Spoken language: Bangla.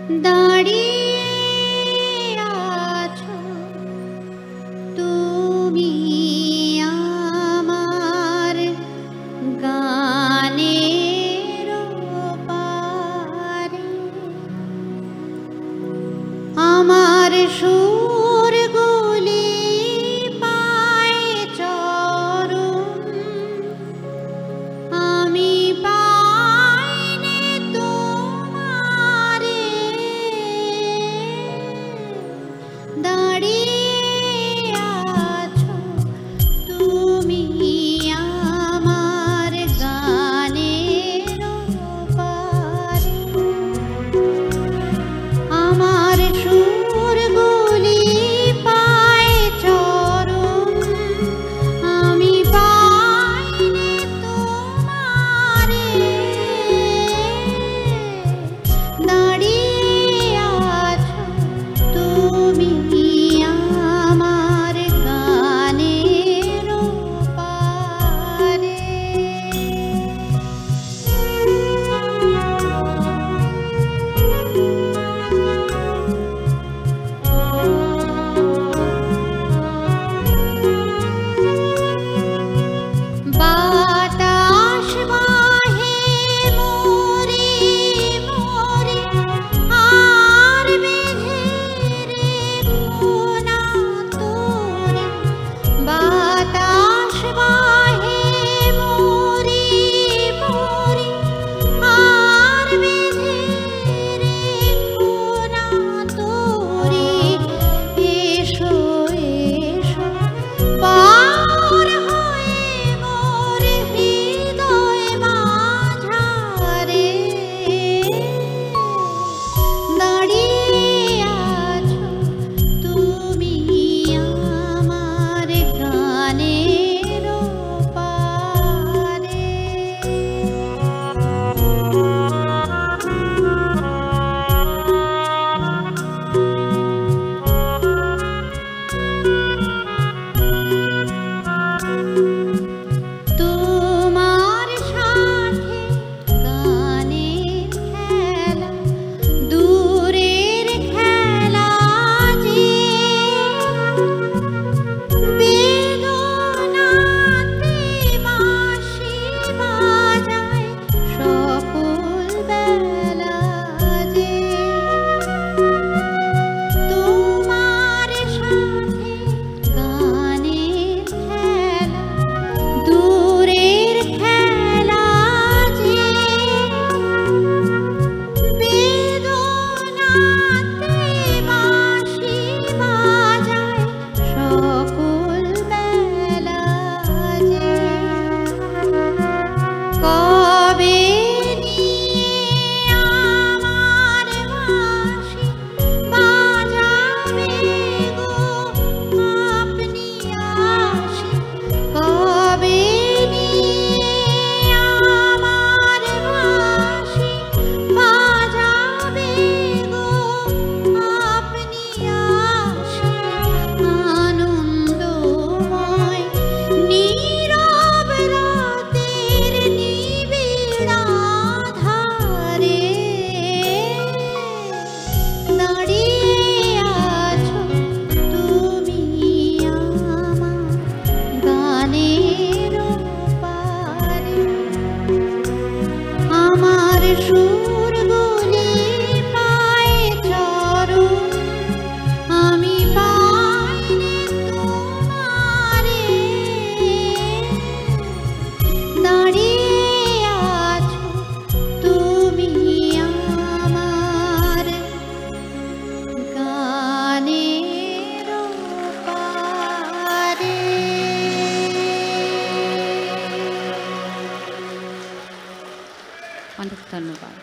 দাঁড়িয়ে আছো তুমি আমার গানের পারে, আমার সুরগুলি পায়ে চরণ, আমি পাইনে তোমারে। দাঁড়িয়ে আছো তুমি আমার গানের পারে, আমার সুরগুলি পায়ে চরণ, আমি পাইনে তোমারে। দাঁড়িয়ে আছো তুমি আমার গানের পারে। বাতাস বাহে মোরে মোরে, আর বেঁধে রেখো না তোরে। বাতাস বাহে মোরে মোরে, আর বেঁধে রেখো না তোরে। এসো এসো পার হয়ে মোর হৃদয় মাঝারে। দাঁড়িয়ে আছো তুমি আমার গানের পারে। তোমার সাথে গানের খেলা, দূরের খেলা যে, বেদনাতে বাঁশি বাজায় সকল বেলা যে। তোমার সাথে গানের খেলা, দূরের খেলা যে, বেদনাতে বাঁশি বাজায় সকল বেলা যে। কবে নিয়ে আমার বাঁশি বাজাবে গো আপনি আসি। কবে নিয়ে আমার বাঁশি বাজাবে গো আপনি আসি। আনন্দময় নীরব রাতের নিবিড় আধারে। দাঁড়িয়ে আছো তুমি আমার গানের পারে, আমার সুরগুলি পায়ে চরণ, আমি পাইনে তোমারে। দাঁড়িয়ে আছো তুমি আমার গানের পারে। অনেক ধন্যবাদ।